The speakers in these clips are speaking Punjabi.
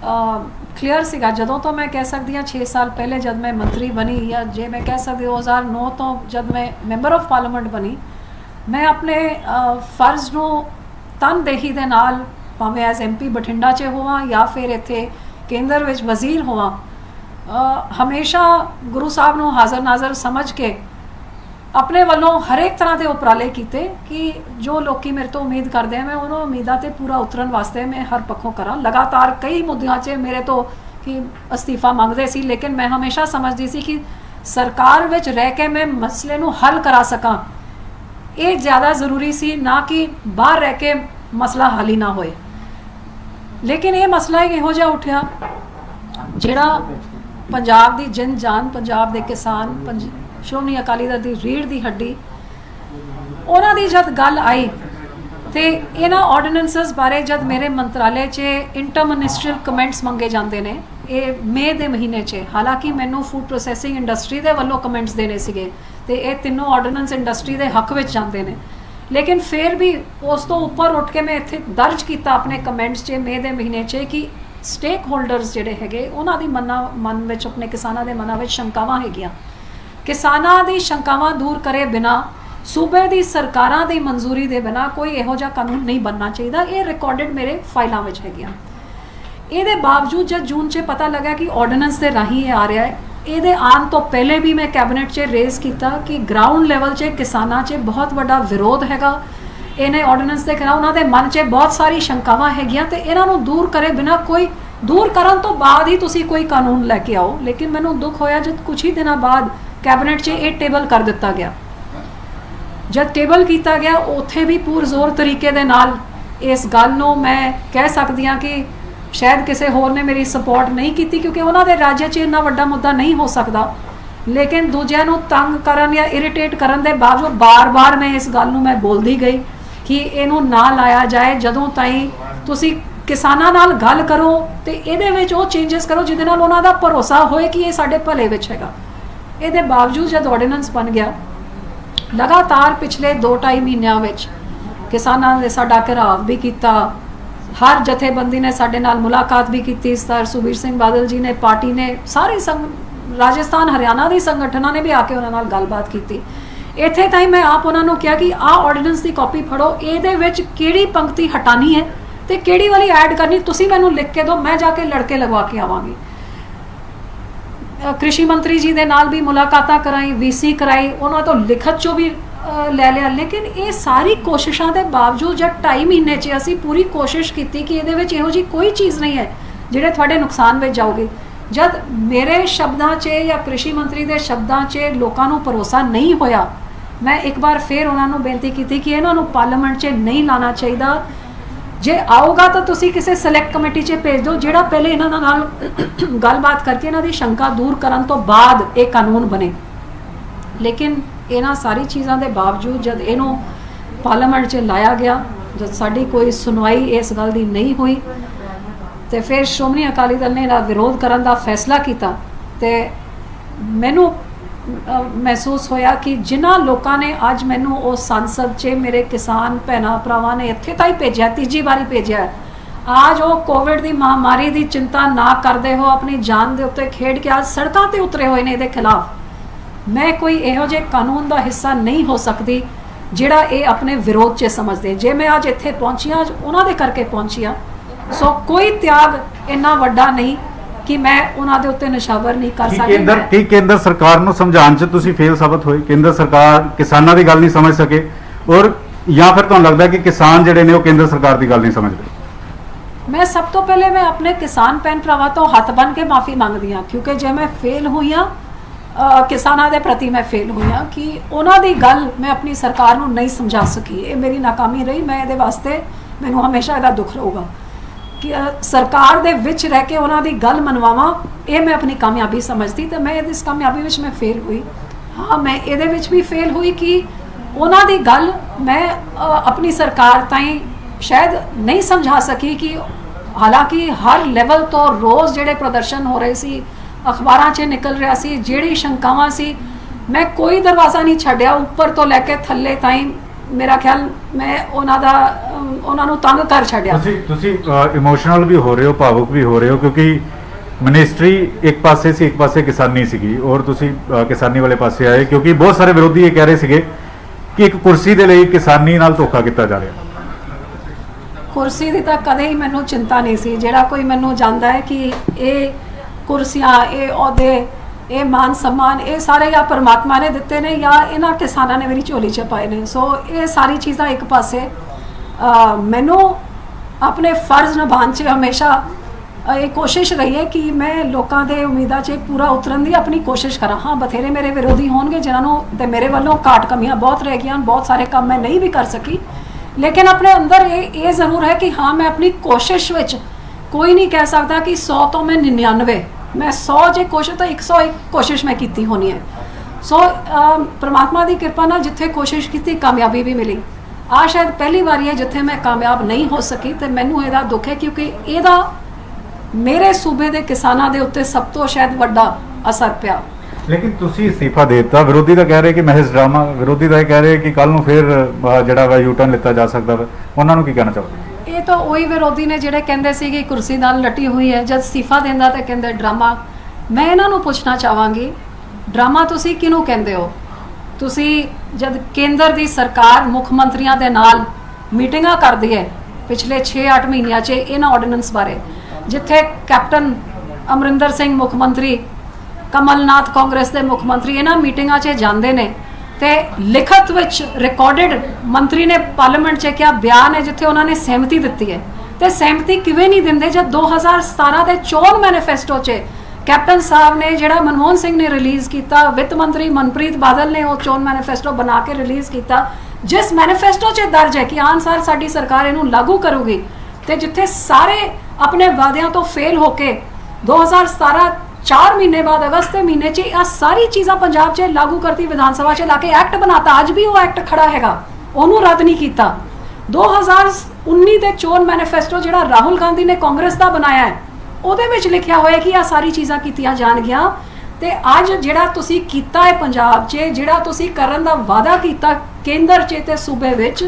क्लीयर सीगा ਜਦੋਂ ਤੋਂ मैं कह सकती हाँ 6 साल पहले जब मैं मंत्री बनी या जे मैं कह सकती 2009 तो जब मैं मैंबर ऑफ पार्लियामेंट बनी मैं अपने फर्ज ਨੂੰ ਤਨਦੇਹੀ ਦੇ ਨਾਲ ਭਾਵੇਂ ਐਜ਼ MP ਬਠਿੰਡਾ 'ਚ ਹੋਵਾਂ ਜਾਂ ਫਿਰ ਇੱਥੇ ਕੇਂਦਰ ਵਿੱਚ ਵਜ਼ੀਰ ਹੋਵਾਂ ਹਮੇਸ਼ਾ ਗੁਰੂ ਸਾਹਿਬ ਨੂੰ ਹਾਜ਼ਰ ਨਾਜ਼ਰ ਸਮਝ ਕੇ अपने वालों हर एक तरह के उपराले किए कि जो लोग मेरे तो उम्मीद करते हैं मैं उन्होंने उम्मीदा ते पूरा उतरन वास्ते मैं हर पक्षों करा लगातार कई मुद्दों से मेरे तो कि अस्तीफा मंगते सी लेकिन मैं हमेशा समझती सी कि सरकार विच रह के मैं मसले नूं हल करा सकां ये ज़्यादा जरूरी सी ना कि बाहर रह के मसला हल ही ना होए। लेकिन ये मसला इहो जिहा उठिया जिहड़ा पंजाब दी जिन जान पंजाब दे किसान श्रोमणी अकाली दल की रीढ़ की हड्डी उन्होंने जब गल आई तो इन्होंने ऑर्डीनेंसिस बारे जब मेरे मंत्रालय च इंटर मिनिस्ट्रीयल कमेंट्स मंगे जाते हैं ये मई के महीने च हालांकि मैनू फूड प्रोसैसिंग इंडस्ट्री के वालों कमेंट्स देने से तो ये तीनों ऑर्डीनेंस इंडस्ट्री के हक में जाते हैं लेकिन फिर भी उस तो उपर उठ के मैं इत्थे दर्ज किया अपने कमेंट्स च मई के महीने च कि स्टेक होल्डर्स जिहड़े हैगे उन्हां दी मन में अपने किसानों के मनां विच शंकावां हैगियां किसानों की शंकावां दूर करे बिना सूबे की सरकारां दी मंजूरी दे बिना कोई इहो जिहा कानून नहीं बनना चाहिए। ये रिकॉर्डिड मेरे फाइलों में है। ये बावजूद जब जून च पता लगा कि ऑर्डीनेंस के राही ये आ रहा है ये आने तो पहले भी मैं कैबिनेट च रेज़ किया कि ग्राउंड लैवल च किसानों च बहुत बड़ा विरोध हैगा इन्हें ऑर्डीनेंस के खिलाफ उन्होंने मन च बहुत सारी शंकावां हैगियां ते इन्हां नूं दूर करे बिना कोई दूर करन तो बाद ही तुसीं कोई कानून लैके आओ। लेकिन मैनूं दुख होया जब कुछ ही दिनों बाद कैबिनेट च ये टेबल कर दिता गया जब टेबल किया गया उत्थे भी पुरजोर तरीके दे नाल इस गल नूं मैं कह सकती हाँ कि शायद किसी होर ने मेरी सपोर्ट नहीं की क्योंकि उन्होंने राज्य च इन्ना वड्डा मुद्दा नहीं हो सकता लेकिन दूजिਆਂ ਨੂੰ तंग करन या इरीटेट करन दे बावजूद बार बार मैं इस गल नूं मैं बोलदी गई कि इनू ना लाया जाए जदों ताईं तुसी किसानां नाल गल करो तो ये चेंजिस करो जिहदे नाल उन्हां दा भरोसा होए कि ये साडे भले विच हैगा। ये बावजूद जब ऑर्डीनेंस बन गया लगातार पिछले 2-2.5 महीनों में किसानों ने साडा घेराव भी किया हर जथेबंदी ने साडे नाल मुलाकात भी की सर सुखबीर सिंह बादल जी ने पार्टी ने सारी राजस्थान हरियाणा के संगठनों ने भी आके उन्होंने नाल गलबात की इत्थे ताईं मैं आप उन्होंने कहा कि आ ऑर्डीनेंस की कॉपी फड़ो ये किहड़ी पंक्ति हटानी है तो किहड़ी वाली ऐड करनी तुसीं मैनूं लिख के दो मैं जाके लड़के लगवा के आवांगी। कृषि मंत्री जी दे नाल भी मुलाकातां कराई VC कराई उन्होंने तो लिखत चो भी ले लिया लेकिन ये सारी कोशिशों के बावजूद जब 2.5 महीने च असी पूरी कोशिश की कि ये इहो जी कोई चीज़ नहीं है जिहड़े तुहाडे नुकसान में जाओगे जब मेरे शब्दों च या कृषि मंत्री के शब्दों च लोगों को भरोसा नहीं होया मैं एक बार फिर उन्होंने बेनती की कि इन्हों पार्लीमेंट च नहीं लाना चाहिए जे आऊगा तो तुसी किसी सिलेक्ट कमेटी च भेज दो जिहड़ा पहले इन्हों नाल गलबात करके इन्हों की शंका दूर करन तो बाद एक कानून बने। लेकिन इन्हां सारी चीज़ों के बावजूद जब इनू पार्लीमेंट च लाया गया जब साड़ी कोई सुनवाई इस गल की नहीं हुई तो फिर श्रोमणी अकाली दल ने विरोध करने का फैसला किया तो मैनू महसूस होया कि जिन्हों लोगों ने अज मैनू उस संसद च मेरे किसान भैन भरावां ने इत्थे ताईं भेजा तीजी बारी भेजा आज वो कोविड की महामारी की चिंता ना करते हो अपनी जान के उत्ते खेड के आज सड़कों पर उतरे हुए ने इहदे खिलाफ मैं कोई इहो जिहे कानून का हिस्सा नहीं हो सकती जिहड़ा ये अपने विरोध च समझते जे मैं अज इत्थे पहुंची अज उन्होंने करके पहुंची हाँ सो कोई त्याग इन्ना वड्डा नहीं कि मैं उन्हां दे उत्ते निशावर नहीं कर सकती। केंद्र सरकार नूं समझाउण च तुसीं फेल साबित होए केंद्र सरकार किसानां दी गल नहीं समझ सके और या फिर तुहानूं लगदा कि किसान जिहड़े ने वो केंद्र सरकार दी गल नहीं समझदे। मैं सब तो पहले मैं अपने किसान भैन भरावां तो हथ बन के माफ़ी मंगदी हाँ क्योंकि जे मैं फेल हुई हाँ किसानों के प्रति मैं फेल हुई हाँ कि उन्हां दी गल मैं अपनी सरकार नूं नहीं समझा सकी ये मेरी नाकामी रही मैं ये वास्ते मैनूं हमेशा इहदा दुख रहूगा कि सरकार दे विच रह के उन्हां दी गल मनवावां ये मैं अपनी कामयाबी समझती तो मैं इस कामयाबी विच मैं फेल हुई। हाँ मैं ये भी फेल हुई कि उन्हां दी गल मैं अपनी सरकार ताईं शायद नहीं समझा सकी कि हालांकि हर लैवल तो रोज़ जिहड़े प्रदर्शन हो रहे सी अखबारां च निकल रहा सी जिहड़ी शंकावां सी मैं कोई दरवाज़ा नहीं छड्डिया उपर तो लैके थल्ले ताईं ਮੇਰਾ ਖਿਆਲ ਮੈਂ ਉਹਨਾਂ ਨੂੰ ਤੰਗ ਕਰ ਛੱਡਿਆ। ਤੁਸੀਂ ਇਮੋਸ਼ਨਲ ਵੀ ਹੋ ਰਹੇ ਹੋ, ਭਾਵੁਕ ਵੀ ਹੋ ਰਹੇ ਹੋ, ਕਿਉਂਕਿ ਮਿਨਿਸਟਰੀ ਇੱਕ ਪਾਸੇ ਸੀ, ਇੱਕ ਪਾਸੇ ਕਿਸਾਨੀ ਸੀਗੀ, ਔਰ ਤੁਸੀਂ ਕਿਸਾਨੀ ਵਾਲੇ ਪਾਸੇ ਆਏ, ਕਿਉਂਕਿ ਬਹੁਤ ਸਾਰੇ ਵਿਰੋਧੀ ਇਹ ਕਹਿ ਰਹੇ ਸੀਗੇ ਕਿ ਇੱਕ ਕੁਰਸੀ ਦੇ ਲਈ ਕਿਸਾਨੀ ਨਾਲ ਧੋਖਾ ਕੀਤਾ ਜਾ ਰਿਹਾ। ਕੁਰਸੀ ਦੀ ਤਾਂ ਕਦੇ ਹੀ ਮੈਨੂੰ ਚਿੰਤਾ ਨਹੀਂ ਸੀ। ਜਿਹੜਾ ਕੋਈ ਮੈਨੂੰ ਜਾਣਦਾ ਹੈ ਕਿ ਇਹ ਕੁਰਸੀਆਂ, ਇਹ ਅਹੁਦੇ, ਇਹ ਮਾਨ ਸਨਮਾਨ, ਇਹ ਸਾਰੇ ਜਾਂ ਪਰਮਾਤਮਾ ਨੇ ਦਿੱਤੇ ਨੇ ਜਾਂ ਇਹਨਾਂ ਕਿਸਾਨਾਂ ਨੇ ਮੇਰੀ ਝੋਲੀ 'ਚ ਪਾਏ ਨੇ। ਸੋ ਇਹ ਸਾਰੀ ਚੀਜ਼ਾਂ ਇੱਕ ਪਾਸੇ, ਮੈਨੂੰ ਆਪਣੇ ਫਰਜ਼ ਨਿਭਾਉਣ 'ਚ ਹਮੇਸ਼ਾ ਇਹ ਕੋਸ਼ਿਸ਼ ਰਹੀ ਹੈ ਕਿ ਮੈਂ ਲੋਕਾਂ ਦੇ ਉਮੀਦਾਂ 'ਚ ਪੂਰਾ ਉਤਰਨ ਦੀ ਆਪਣੀ ਕੋਸ਼ਿਸ਼ ਕਰਾਂ। ਹਾਂ, ਬਥੇਰੇ ਮੇਰੇ ਵਿਰੋਧੀ ਹੋਣਗੇ ਜਿਨ੍ਹਾਂ ਨੂੰ ਤੇ ਮੇਰੇ ਵੱਲੋਂ ਘਾਟ ਕਮੀਆਂ ਬਹੁਤ ਰਹਿ ਗਈਆਂ, ਬਹੁਤ ਸਾਰੇ ਕੰਮ ਮੈਂ ਨਹੀਂ ਵੀ ਕਰ ਸਕੀ, ਲੇਕਿਨ ਆਪਣੇ ਅੰਦਰ ਇਹ ਜ਼ਰੂਰ ਹੈ ਕਿ ਹਾਂ, ਮੈਂ ਆਪਣੀ ਕੋਸ਼ਿਸ਼ ਵਿੱਚ ਕੋਈ ਨਹੀਂ ਕਹਿ ਸਕਦਾ ਕਿ 100 ਤੋਂ ਮੈਂ 99, ਮੈਂ 100 ਜੇ ਕੋਸ਼ਿਸ਼ ਤਾਂ 101 ਕੋਸ਼ਿਸ਼ ਮੈਂ ਕੀਤੀ ਹੋਣੀ ਹੈ। ਸੋ ਪ੍ਰਮਾਤਮਾ ਦੀ ਕਿਰਪਾ ਨਾਲ ਜਿੱਥੇ ਕੋਸ਼ਿਸ਼ ਕੀਤੀ ਕਾਮਯਾਬੀ ਵੀ ਮਿਲੀ। ਆ ਸ਼ਾਇਦ ਪਹਿਲੀ ਵਾਰੀ ਹੈ ਜਿੱਥੇ ਮੈਂ ਕਾਮਯਾਬ ਨਹੀਂ ਹੋ ਸਕੀ ਤੇ ਮੈਨੂੰ ਇਹਦਾ ਦੁੱਖ ਹੈ, ਕਿਉਂਕਿ ਇਹਦਾ ਮੇਰੇ ਸੂਬੇ ਦੇ ਕਿਸਾਨਾਂ ਦੇ ਉੱਤੇ ਸਭ ਤੋਂ ਸ਼ਾਇਦ ਵੱਡਾ ਅਸਰ ਪਿਆ। ਲੇਕਿਨ ਤੁਸੀਂ ਅਸਤੀਫਾ ਦੇ ਦਿੱਤਾ, ਵਿਰੋਧੀ ਤਾਂ ਕਹਿ ਰਹੇ ਕਿ ਮਹਿਜ਼ ਡਰਾਮਾ, ਵਿਰੋਧੀ ਤਾਂ ਇਹ ਕਹਿ ਰਹੇ ਕਿ ਕੱਲ ਨੂੰ ਫਿਰ ਜਿਹੜਾ ਵਾ ਯੂਟਰਨ ਲਿੱਤਾ ਜਾ ਸਕਦਾ ਵਾ, ਉਹਨਾਂ ਨੂੰ ਕੀ ਕਹਿਣਾ ਚਾਹੋਗੇ? ਇਹ ਤਾਂ ਉਹੀ ਵਿਰੋਧੀ ਨੇ ਜਿਹੜੇ ਕਹਿੰਦੇ ਸੀ ਕਿ ਕੁਰਸੀ ਨਾਲ ਲੱਟੀ ਹੋਈ ਹੈ, ਜਦ ਅਸਤੀਫਾ ਦਿੰਦਾ ਤਾਂ ਕਹਿੰਦੇ ਡਰਾਮਾ। ਮੈਂ ਇਹਨਾਂ ਨੂੰ ਪੁੱਛਣਾ ਚਾਹਾਂਗੀ, ਡਰਾਮਾ ਤੁਸੀਂ ਕਿਹਨੂੰ ਕਹਿੰਦੇ ਹੋ? ਤੁਸੀਂ ਜਦ ਕੇਂਦਰ ਦੀ ਸਰਕਾਰ ਮੁੱਖ ਮੰਤਰੀਆਂ ਦੇ ਨਾਲ ਮੀਟਿੰਗਾਂ ਕਰਦੀ ਹੈ ਪਿਛਲੇ 6-8 ਮਹੀਨਿਆਂ 'ਚ ਇਹਨਾਂ ਆਰਡੀਨੈਂਸ ਬਾਰੇ, ਜਿੱਥੇ ਕੈਪਟਨ ਅਮਰਿੰਦਰ ਸਿੰਘ ਮੁੱਖ ਮੰਤਰੀ, ਕਮਲਨਾਥ ਕਾਂਗਰਸ ਦੇ ਮੁੱਖ ਮੰਤਰੀ ਇਹਨਾਂ ਮੀਟਿੰਗਾਂ 'ਚ ਜਾਂਦੇ ਨੇ ਤੇ ਲਿਖਤ ਵਿੱਚ ਰਿਕਾਰਡਡ ਮੰਤਰੀ ਨੇ ਪਾਰਲੀਮੈਂਟ 'ਚ ਕਿਹਾ ਬਿਆਨ ਹੈ ਜਿੱਥੇ ਉਹਨਾਂ ਨੇ ਸਹਿਮਤੀ ਦਿੱਤੀ ਹੈ। ਤੇ ਸਹਿਮਤੀ ਕਿਵੇਂ ਨਹੀਂ ਦਿੰਦੇ ਜਦ 2017 ਦੇ ਚੋਣ ਮੈਨੀਫੈਸਟੋ 'ਚ ਕੈਪਟਨ ਸਾਹਿਬ ਨੇ, ਜਿਹੜਾ ਮਨਮੋਹਨ ਸਿੰਘ ਨੇ ਰਿਲੀਜ਼ ਕੀਤਾ, ਵਿੱਤ ਮੰਤਰੀ ਮਨਪ੍ਰੀਤ ਬਾਦਲ ਨੇ ਉਹ ਚੋਣ ਮੈਨੀਫੈਸਟੋ ਬਣਾ ਕੇ ਰਿਲੀਜ਼ ਕੀਤਾ, ਜਿਸ ਮੈਨੀਫੈਸਟੋ 'ਚ ਦਰਜ ਹੈ ਕਿ ਆਉਣ ਸਾਲ ਸਾਡੀ ਸਰਕਾਰ ਇਹਨੂੰ ਲਾਗੂ ਕਰੂਗੀ, ਤੇ ਜਿੱਥੇ ਸਾਰੇ ਆਪਣੇ ਵਾਅਦਿਆਂ ਤੋਂ ਫੇਲ ਹੋ ਕੇ 2017 4 ਮਹੀਨੇ ਬਾਅਦ ਅਗਸਤ ਦੇ ਮਹੀਨੇ 'ਚ ਇਹ ਸਾਰੀ ਚੀਜ਼ਾਂ ਪੰਜਾਬ 'ਚ ਲਾਗੂ ਕਰਤੀ, ਵਿਧਾਨ ਸਭਾ 'ਚ ਲਾ ਕੇ ਐਕਟ ਬਣਾਤਾ। ਅੱਜ ਵੀ ਉਹ ਐਕਟ ਖੜਾ ਹੈਗਾ, ਉਹਨੂੰ ਰੱਦ ਨਹੀਂ ਕੀਤਾ। 2019 ਦੇ ਚੋਣ ਮੈਨੀਫੈਸਟੋ ਜਿਹੜਾ ਰਾਹੁਲ ਗਾਂਧੀ ਨੇ ਕਾਂਗਰਸ ਦਾ ਬਣਾਇਆ ਹੈ, ਉਹਦੇ ਵਿੱਚ ਲਿਖਿਆ ਹੋਇਆ ਕਿ ਇਹ ਸਾਰੀ ਚੀਜ਼ਾਂ ਕੀਤੀਆਂ ਜਾਣਗੀਆਂ। ਤੇ ਅੱਜ ਜਿਹੜਾ ਤੁਸੀਂ ਕੀਤਾ ਹੈ ਪੰਜਾਬ 'ਚ, ਜਿਹੜਾ ਤੁਸੀਂ ਕਰਨ ਦਾ ਵਾਅਦਾ ਕੀਤਾ ਕੇਂਦਰ 'ਚ ਤੇ ਸੂਬੇ ਵਿੱਚ,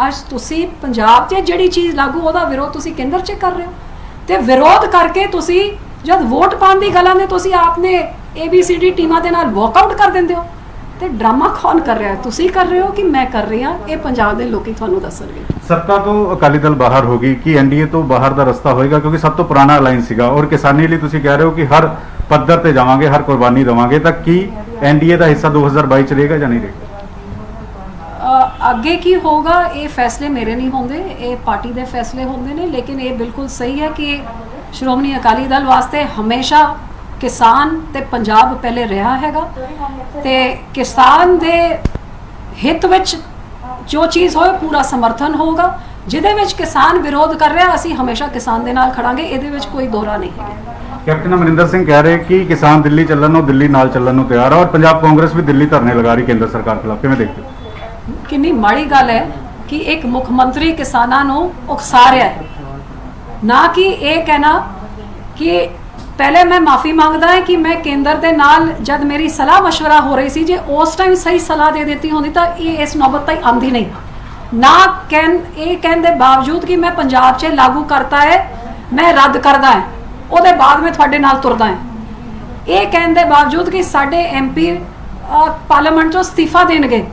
ਅੱਜ ਤੁਸੀਂ ਪੰਜਾਬ 'ਚ ਜਿਹੜੀ ਚੀਜ਼ ਲਾਗੂ ਉਹਦਾ ਵਿਰੋਧ ਤੁਸੀਂ ਕੇਂਦਰ 'ਚ ਕਰ ਰਹੇ ਹੋ। ਤੇ ਵਿਰੋਧ ਕਰਕੇ ਤੁਸੀਂ ਜਦ ਵੋਟ ਪਾਉਣ ਦੀ ਗੱਲ ਆਉਂਦੀ ਤੁਸੀਂ ਆਪਨੇ ABCD ਟੀਮਾਂ ਦੇ ਨਾਲ ਵਾਕਆਊਟ ਕਰ ਦਿੰਦੇ ਹੋ। ਤੇ ਡਰਾਮਾ ਕੌਣ ਕਰ ਰਿਹਾ ਹੈ? ਤੁਸੀਂ ਕਰ ਰਹੇ ਹੋ ਕਿ ਮੈਂ ਕਰ ਰਹੀ ਹਾਂ? ਇਹ ਪੰਜਾਬ ਦੇ ਲੋਕੀ ਤੁਹਾਨੂੰ ਦੱਸਣਗੇ। ਸੱਤਾ ਤੋਂ ਅਕਾਲੀ ਦਲ ਬਾਹਰ ਹੋ ਗਈ, ਕਿ NDA ਤੋਂ ਬਾਹਰ ਦਾ ਰਸਤਾ ਹੋਏਗਾ? ਕਿਉਂਕਿ ਸਭ ਤੋਂ ਪੁਰਾਣਾ ਅਲਾਈਅੰਸ ਸੀਗਾ, ਔਰ ਕਿਸਾਨੀ ਲਈ ਤੁਸੀਂ ਕਹਿ ਰਹੇ ਹੋ ਕਿ ਹਰ ਪੱਧਰ ਤੇ ਜਾਵਾਂਗੇ, ਹਰ ਕੁਰਬਾਨੀ ਦੇਵਾਂਗੇ, ਤਾਂ ਕੀ NDA ਦਾ ਹਿੱਸਾ 2022 ਚ ਰਹੇਗਾ ਜਾਂ ਨਹੀਂ ਰਹੇਗਾ? ਅੱਗੇ ਕੀ ਹੋਗਾ ਇਹ ਫੈਸਲੇ ਮੇਰੇ ਨਹੀਂ ਹੁੰਦੇ, ਇਹ ਪਾਰਟੀ ਦੇ ਫੈਸਲੇ ਹੁੰਦੇ ਨੇ। ਲੇਕਿਨ ਇਹ ਬਿਲਕੁਲ ਸਹੀ ਹੈ ਕਿ ਸ਼੍ਰੋਮਣੀ ਅਕਾਲੀ ਦਲ ਵਾਸਤੇ ਹਮੇਸ਼ਾ ਕਿਸਾਨ ਤੇ ਪੰਜਾਬ ਪਹਿਲੇ ਰਿਹਾ ਹੈਗਾ, ਤੇ ਕਿਸਾਨ ਦੇ ਹਿੱਤ ਵਿੱਚ ਜੋ ਚੀਜ਼ ਹੋਏ ਪੂਰਾ ਸਮਰਥਨ ਹੋਊਗਾ। ਜਿਹਦੇ ਵਿੱਚ ਕਿਸਾਨ ਵਿਰੋਧ ਕਰ ਰਿਹਾ, ਅਸੀਂ ਹਮੇਸ਼ਾ ਕਿਸਾਨ ਦੇ ਨਾਲ ਖੜਾਂਗੇ, ਇਹਦੇ ਵਿੱਚ ਕੋਈ ਦੋਰਾ ਨਹੀਂ ਹੈ। ਕੈਪਟਨ ਅਮਰਿੰਦਰ ਸਿੰਘ ਕਹਿ ਰਹੇ ਕਿ ਕਿਸਾਨ ਦਿੱਲੀ ਚੱਲਣ ਨੂੰ, ਦਿੱਲੀ ਨਾਲ ਚੱਲਣ ਨੂੰ ਤਿਆਰ ਹੈ, ਔਰ ਪੰਜਾਬ ਕਾਂਗਰਸ ਵੀ ਦਿੱਲੀ ਧਰਨੇ ਲਗਾ ਰਹੀ ਕੇਂਦਰ ਸਰਕਾਰ ਖਿਲਾਫ। ਕਿਵੇਂ ਦੇਖਦੇ ਹੋ? ਕਿੰਨੀ ਮਾੜੀ ਗੱਲ ਹੈ ਕਿ ਇੱਕ ਮੁੱਖ ਮੰਤਰੀ ਕਿਸਾਨਾਂ ਨੂੰ ਉਕਸਾ ਰਿਹਾ ਹੈ, ਨਾ ਕਿ ਇਹ ਕਹਿਣਾ ਕਿ ਪਹਿਲੇ ਮੈਂ ਮਾਫੀ ਮੰਗਦਾ ਹੈ ਕਿ ਮੈਂ ਕੇਂਦਰ ਦੇ ਨਾਲ ਜਦ ਮੇਰੀ ਸਲਾਹ ਮਸ਼ਵਰਾ ਹੋ ਰਹੀ ਸੀ, ਜੇ ਉਸ ਟਾਈਮ ਸਹੀ ਸਲਾਹ ਦੇ ਦਿੱਤੀ ਹੁੰਦੀ ਤਾਂ ਇਹ ਇਸ ਨੌਬਤ ਤੱਕ ਆਉਂਦੀ ਨਹੀਂ। ਨਾ ਇਹ ਕਹਿਣ ਦੇ ਬਾਵਜੂਦ ਕਿ ਮੈਂ ਪੰਜਾਬ 'ਚ ਲਾਗੂ ਕਰਤਾ ਹੈ, ਮੈਂ ਰੱਦ ਕਰਦਾ ਹੈ, ਉਹਦੇ ਬਾਅਦ ਮੈਂ ਤੁਹਾਡੇ ਨਾਲ ਤੁਰਦਾ ਹੈ। ਇਹ ਕਹਿਣ ਦੇ ਬਾਵਜੂਦ ਕਿ ਸਾਡੇ MP ਪਾਰਲੀਮੈਂਟ 'ਚੋਂ ਅਸਤੀਫਾ ਦੇਣਗੇ,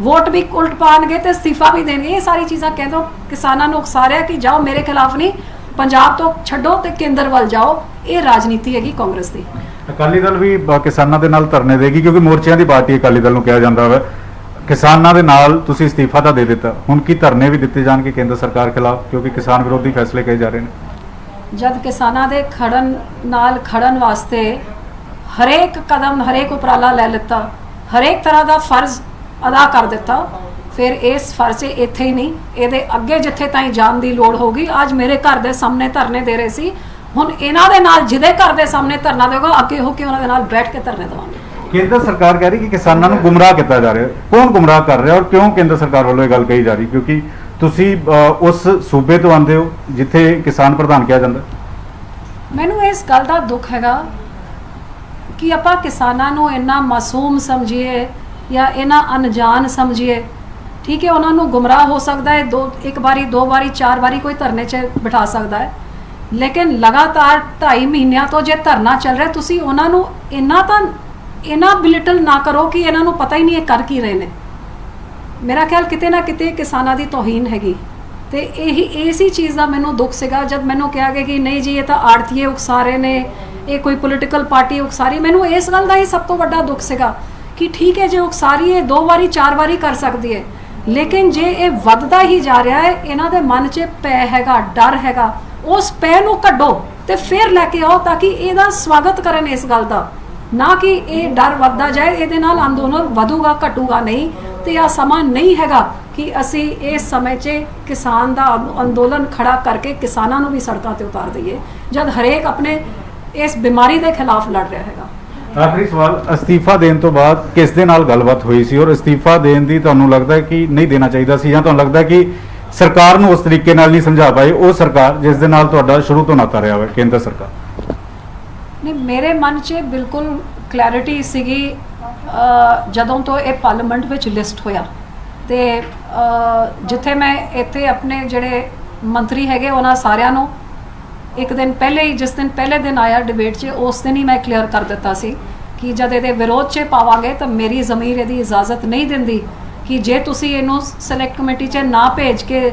ਵੋਟ ਵੀ ਉਲਟ ਪਾਣਗੇ ਤੇ ਅਸਤੀਫਾ ਵੀ ਦੇਣਗੇ, ਇਹ ਸਾਰੀ ਚੀਜ਼ਾਂ ਕਹਿ ਦੋ ਕਿਸਾਨਾਂ ਨੂੰ ਉਕਸਾ ਰਿਹਾ ਕਿ ਜਾਓ ਮੇਰੇ ਖਿਲਾਫ ਨਹੀਂ, ਪੰਜਾਬ ਤੋਂ ਛੱਡੋ ਤੇ ਕੇਂਦਰ ਵੱਲ ਜਾਓ। ਇਹ ਰਾਜਨੀਤੀ ਹੈਗੀ ਕਾਂਗਰਸ ਦੀ। ਅਕਾਲੀ ਦਲ ਵੀ ਕਿਸਾਨਾਂ ਦੇ ਨਾਲ ਧਰਨੇ ਦੇਗੀ, ਕਿਉਂਕਿ ਮੋਰਚਿਆਂ ਦੀ ਪਾਰਟੀ ਅਕਾਲੀ ਦਲ ਨੂੰ ਕਿਹਾ ਜਾਂਦਾ ਹੈ। ਕਿਸਾਨਾਂ ਦੇ ਨਾਲ ਤੁਸੀਂ ਅਸਤੀਫਾ ਤਾਂ ਦੇ ਦਿੱਤਾ, ਹੁਣ ਕੀ ਧਰਨੇ ਵੀ ਦਿੱਤੇ ਜਾਣਗੇ ਕੇਂਦਰ ਸਰਕਾਰ ਖਿਲਾਫ, ਕਿਉਂਕਿ ਕਿਸਾਨ ਵਿਰੋਧੀ ਫੈਸਲੇ ਕਹੇ ਜਾ ਰਹੇ ਨੇ? ਜਦ ਕਿਸਾਨਾਂ ਦੇ ਖੜਨ ਵਾਸਤੇ ਹਰੇਕ ਕਦਮ, ਹਰੇਕ ਉਪਰਾਲਾ ਲੈ ਲਿੱਤਾ, ਹਰੇਕ ਤਰ੍ਹਾਂ ਦਾ ਫਰਜ਼ ਅਦਾ ਕਰ ਦਿੱਤਾ, ਫਿਰ ਇਸ ਫਰਜ਼ ਇੱਥੇ ਹੀ ਨਹੀਂ, ਇਹਦੇ ਅੱਗੇ ਜਿੱਥੇ ਤਾਈਂ ਜਾਣ ਦੀ ਲੋੜ ਹੋਗੀ। ਅੱਜ ਮੇਰੇ ਘਰ ਦੇ ਸਾਹਮਣੇ ਧਰਨੇ ਦੇ ਰਹੇ ਸੀ, ਹੁਣ ਇਹਨਾਂ ਦੇ ਨਾਲ ਜਿਹਦੇ ਘਰ ਦੇ ਸਾਹਮਣੇ ਧਰਨਾ ਦੇਗਾ, ਅੱਗੇ ਹੋ ਕੇ ਉਹਨਾਂ ਦੇ ਨਾਲ ਬੈਠ ਕੇ ਧਰਨੇ ਦੇਵਾਂਗੇ। ਕੇਂਦਰ ਸਰਕਾਰ ਕਹਿ ਰਹੀ ਕਿ ਕਿਸਾਨਾਂ ਨੂੰ ਗੁੰਮਰਾਹ ਕੀਤਾ ਜਾ ਰਿਹਾ, ਕੌਣ ਗੁੰਮਰਾਹ ਕਰ ਰਿਹਾ ਔਰ ਕਿਉਂ ਕੇਂਦਰ ਸਰਕਾਰ ਵੱਲੋਂ ਇਹ ਗੱਲ ਕਹੀ ਜਾ ਰਹੀ? ਕਿਉਂਕਿ ਤੁਸੀਂ ਉਸ ਸੂਬੇ ਤੋਂ ਆਉਂਦੇ ਹੋ ਜਿੱਥੇ ਕਿਸਾਨ ਪ੍ਰਧਾਨ ਕਿਹਾ ਜਾਂਦਾ। ਮੈਨੂੰ ਇਸ ਗੱਲ ਦਾ ਦੁੱਖ ਹੈਗਾ ਕਿ ਆਪਾਂ ਕਿਸਾਨਾਂ ਨੂੰ ਇੰਨਾ ਮਾਸੂਮ ਸਮਝੀਏ ਜਾਂ ਇਹਨਾਂ ਅਣਜਾਣ ਸਮਝੀਏ। ठीक है उन्होंने गुमराह हो सकता है, एक बारी दो बारी चार बारी कोई धरने 'ਚ बिठा सकता है, लेकिन लगातार 2.5 ਮਹੀਨਿਆਂ ਤੋਂ ਜੇ ਧਰਨਾ ਚੱਲ ਰਿਹਾ ਤੁਸੀਂ ਉਹਨਾਂ ਨੂੰ ਇੰਨਾ ਬਿਲਿਟਲ ਨਾ ਕਰੋ ਕਿ ਇਹਨਾਂ ਨੂੰ ਪਤਾ ਹੀ ਨਹੀਂ ਇਹ ਕਰ ਕੀ ਰਹੇ ਨੇ। ਮੇਰਾ ਖਿਆਲ ਕਿਤੇ ਨਾ ਕਿਤੇ ਕਿਸਾਨਾਂ ਦੀ ਤੋਹੀਨ ਹੈਗੀ ਤੇ ਇਸੇ ਚੀਜ਼ ਦਾ ਮੈਨੂੰ ਦੁੱਖ ਸੀਗਾ ਜਦ ਮੈਨੂੰ ਕਿਹਾ ਗਿਆ ਕਿ ਨਹੀਂ ਜੀ ਇਹ ਤਾਂ ਆੜਤੀਏ ਉਕਸਾ ਰਹੇ ਨੇ, ਇਹ ਕੋਈ ਪੋਲੀਟੀਕਲ ਪਾਰਟੀ ਉਕਸਾ ਰਹੀ। ਮੈਨੂੰ ਇਸ ਗੱਲ ਦਾ ਹੀ ਸਭ ਤੋਂ ਵੱਡਾ ਦੁੱਖ ਸੀਗਾ ਕਿ ਠੀਕ ਹੈ ਜੇ ਉਕਸਾ ਰਹੀ ਹੈ 2 ਵਾਰੀ 4 ਵਾਰੀ ਕਰ ਸਕਦੀ ਹੈ, ਲੇਕਿਨ ਜੇ ਇਹ ਵੱਧਦਾ ਹੀ ਜਾ ਰਿਹਾ ਹੈ ਇਹਨਾਂ ਦੇ ਮਨ 'ਚ ਪੈ ਹੈਗਾ, ਡਰ ਹੈਗਾ, ਉਸ ਪੈ ਨੂੰ ਕੱਢੋ ਤੇ ਫਿਰ ਲੈ ਕੇ ਆਓ ਤਾਂ ਕਿ ਇਹਦਾ ਸਵਾਗਤ ਕਰਨ ਇਸ ਗੱਲ ਦਾ, ਨਾ ਕਿ ਇਹ ਡਰ ਵੱਧਦਾ ਜਾਏ। ਇਹਦੇ ਨਾਲ ਅੰਦੋਲਨ ਵਧੂਗਾ ਘਟੂਗਾ ਨਹੀਂ ਤੇ ਆ ਸਮਾਂ ਨਹੀਂ ਹੈਗਾ ਕਿ ਅਸੀਂ ਇਸ ਸਮੇਂ 'ਚ ਕਿਸਾਨ ਦਾ ਅੰਦੋਲਨ ਖੜਾ ਕਰਕੇ ਕਿਸਾਨਾਂ ਨੂੰ ਵੀ ਸੜਕਾਂ ਤੇ ਉਤਾਰ ਦਈਏ ਜਦ ਹਰੇਕ ਆਪਣੇ ਇਸ ਬਿਮਾਰੀ ਦੇ ਖਿਲਾਫ ਲੜ ਰਿਹਾ ਹੈਗਾ। ਆਖਰੀ ਸਵਾਲ, ਅਸਤੀਫਾ ਦੇਣ ਤੋਂ ਬਾਅਦ ਕਿਸ ਦੇ ਨਾਲ ਗੱਲਬਾਤ ਹੋਈ ਸੀ ਔਰ ਅਸਤੀਫਾ ਦੇਣ ਦੀ ਤੁਹਾਨੂੰ ਲੱਗਦਾ ਹੈ ਕਿ ਨਹੀਂ ਦੇਣਾ ਚਾਹੀਦਾ ਸੀ ਜਾਂ ਤੁਹਾਨੂੰ ਲੱਗਦਾ ਕਿ ਸਰਕਾਰ ਨੂੰ ਉਸ ਤਰੀਕੇ ਨਾਲ ਨਹੀਂ ਸਮਝਾ ਪਾਈ ਉਹ ਸਰਕਾਰ ਜਿਸ ਦੇ ਨਾਲ ਤੁਹਾਡਾ ਸ਼ੁਰੂ ਤੋਂ ਨਾਤਾ ਰਿਹਾ ਹੋਵੇ ਕੇਂਦਰ ਸਰਕਾਰ? ਨਹੀਂ, ਮੇਰੇ ਮਨ 'ਚ ਬਿਲਕੁਲ ਕਲੈਰਿਟੀ ਸੀਗੀ ਜਦੋਂ ਤੋਂ ਇਹ ਪਾਰਲੀਮੈਂਟ ਵਿੱਚ ਲਿਸਟ ਹੋਇਆ ਤੇ ਜਿੱਥੇ ਮੈਂ ਇੱਥੇ ਆਪਣੇ ਜਿਹੜੇ ਮੰਤਰੀ ਹੈਗੇ ਉਹਨਾਂ ਸਾਰਿਆਂ ਨੂੰ ਇੱਕ ਦਿਨ ਪਹਿਲੇ ਹੀ ਜਿਸ ਦਿਨ ਪਹਿਲੇ ਦਿਨ ਆਇਆ ਡਿਬੇਟ 'ਚ ਉਸ ਦਿਨ ਹੀ ਮੈਂ ਕਲੀਅਰ ਕਰ ਦਿੱਤਾ ਸੀ ਕਿ ਜਦ ਇਹਦੇ ਵਿਰੋਧ 'ਚ ਪਾਵਾਂਗੇ ਤਾਂ ਮੇਰੀ ਜ਼ਮੀਰ ਇਹਦੀ ਇਜਾਜ਼ਤ ਨਹੀਂ ਦਿੰਦੀ ਕਿ ਜੇ ਤੁਸੀਂ ਇਹਨੂੰ ਸਿਲੈਕਟ ਕਮੇਟੀ 'ਚ ਨਾ ਭੇਜ ਕੇ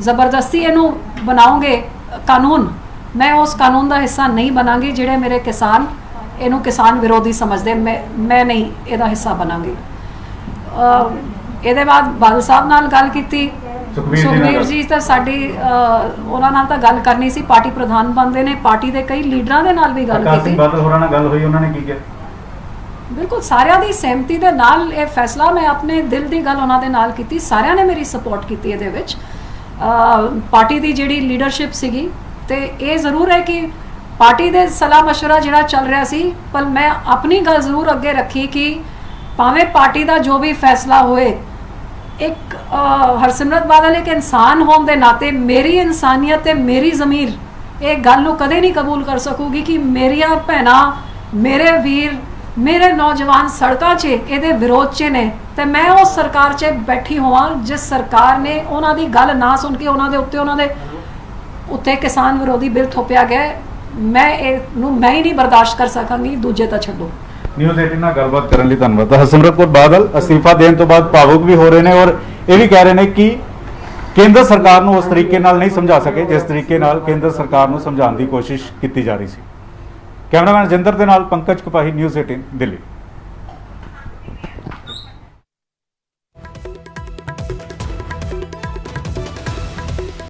ਜ਼ਬਰਦਸਤੀ ਇਹਨੂੰ ਬਣਾਓਗੇ ਕਾਨੂੰਨ, ਮੈਂ ਉਸ ਕਾਨੂੰਨ ਦਾ ਹਿੱਸਾ ਨਹੀਂ ਬਣਾਂਗੀ ਜਿਹੜੇ ਮੇਰੇ ਕਿਸਾਨ ਇਹਨੂੰ ਕਿਸਾਨ ਵਿਰੋਧੀ ਸਮਝਦੇ, ਮੈਂ ਨਹੀਂ ਇਹਦਾ ਹਿੱਸਾ ਬਣਾਂਗੀ। ਇਹਦੇ ਬਾਅਦ ਬਾਦਲ ਸਾਹਿਬ ਨਾਲ ਗੱਲ ਕੀਤੀ, ਸੁਖਬੀਰ ਜੀ ਤਾਂ ਸਾਡੀ ਉਹਨਾਂ ਨਾਲ ਤਾਂ ਗੱਲ ਕਰਨੀ ਸੀ, ਪਾਰਟੀ ਪ੍ਰਧਾਨ ਬਣਦੇ ਨੇ, ਪਾਰਟੀ ਦੇ ਕਈ ਲੀਡਰਾਂ ਦੇ ਨਾਲ ਵੀ ਗੱਲ ਕੀਤੀ। ਸਿੰਘ ਬਾਦਲ ਹੋਰਾਂ ਨਾਲ ਗੱਲ ਹੋਈ, ਉਹਨਾਂ ਨੇ ਕੀ ਕਿਹਾ? ਬਿਲਕੁਲ ਸਾਰਿਆਂ ਦੀ ਸਹਿਮਤੀ ਦੇ ਨਾਲ ਇਹ ਫੈਸਲਾ, ਮੈਂ ਆਪਣੇ ਦਿਲ ਦੀ ਗੱਲ ਉਹਨਾਂ ਦੇ ਨਾਲ ਕੀਤੀ, ਸਾਰਿਆਂ ਨੇ ਮੇਰੀ ਸਪੋਰਟ ਕੀਤੀ ਇਹਦੇ ਵਿੱਚ। ਪਾਰਟੀ ਦੀ ਜਿਹੜੀ ਲੀਡਰਸ਼ਿਪ ਸੀਗੀ ਤੇ ਇਹ ਜ਼ਰੂਰ ਹੈ ਕਿ ਪਾਰਟੀ ਦੇ ਸਲਾਹ ਮਸ਼ਵਰਾ ਜਿਹੜਾ ਚੱਲ ਰਿਹਾ ਸੀ, ਪਰ ਮੈਂ ਆਪਣੀ ਗੱਲ ਜ਼ਰੂਰ ਅੱਗੇ ਰੱਖੀ ਕਿ ਭਾਵੇਂ ਪਾਰਟੀ ਦਾ ਜੋ ਵੀ ਫੈਸਲਾ ਹੋਏ, ਇੱਕ ਹਰਸਿਮਰਤ ਬਾਦਲ ਇੱਕ ਇਨਸਾਨ ਹੋਣ ਦੇ ਨਾਤੇ ਮੇਰੀ ਇਨਸਾਨੀਅਤ ਤੇ ਮੇਰੀ ਜ਼ਮੀਰ ਇਹ ਗੱਲ ਨੂੰ ਕਦੇ ਨਹੀਂ ਕਬੂਲ ਕਰ ਸਕੂਗੀ ਕਿ ਮੇਰੀਆਂ ਭੈਣਾਂ, ਮੇਰੇ ਵੀਰ, ਮੇਰੇ ਨੌਜਵਾਨ ਸੜਕਾਂ 'ਚ ਇਹਦੇ ਵਿਰੋਧ 'ਚ ਨੇ ਤੇ ਮੈਂ ਉਸ ਸਰਕਾਰ 'ਚ ਬੈਠੀ ਹੋਵਾਂ ਜਿਸ ਸਰਕਾਰ ਨੇ ਉਹਨਾਂ ਦੀ ਗੱਲ ਨਾ ਸੁਣ ਕੇ ਉਹਨਾਂ ਦੇ ਉੱਤੇ ਕਿਸਾਨ ਵਿਰੋਧੀ ਬਿੱਲ ਥੋਪਿਆ ਗਿਆ। ਮੈਂ ਇਹਨੂੰ ਮੈਂ ਹੀ ਨਹੀਂ ਬਰਦਾਸ਼ਤ ਕਰ ਸਕਾਂਗੀ, ਦੂਜੇ ਤਾਂ ਛੱਡੋ। ਨਿਊਜ਼ 18 ਨਾਲ ਗੱਲਬਾਤ ਕਰਨ ਲਈ ਧੰਨਵਾਦ। ਹਰਸਿਮਰਤ ਕੌਰ ਬਾਦਲ ਅਸਤੀਫਾ ਦੇਣ ਤੋਂ ਬਾਅਦ ਭਾਵੁਕ ਵੀ ਹੋ ਰਹੇ ਨੇ ਔਰ ਇਹ ਵੀ ਕਹਿ ਰਹੇ ਨੇ ਕਿ ਕੇਂਦਰ ਸਰਕਾਰ ਨੂੰ ਉਸ ਤਰੀਕੇ ਨਾਲ ਨਹੀਂ ਸਮਝਾ ਸਕੇ ਜਿਸ ਤਰੀਕੇ ਨਾਲ ਕੇਂਦਰ ਸਰਕਾਰ ਨੂੰ ਸਮਝਾਉਣ ਦੀ ਕੋਸ਼ਿਸ਼ ਕੀਤੀ ਜਾ ਰਹੀ ਸੀ। ਕੈਮਰਾਮੈਨ ਜਿੰਦਰ ਦੇ ਨਾਲ ਪੰਕਜ ਕਪਾਹੀ, ਨਿਊਜ਼ 18 ਦਿੱਲੀ।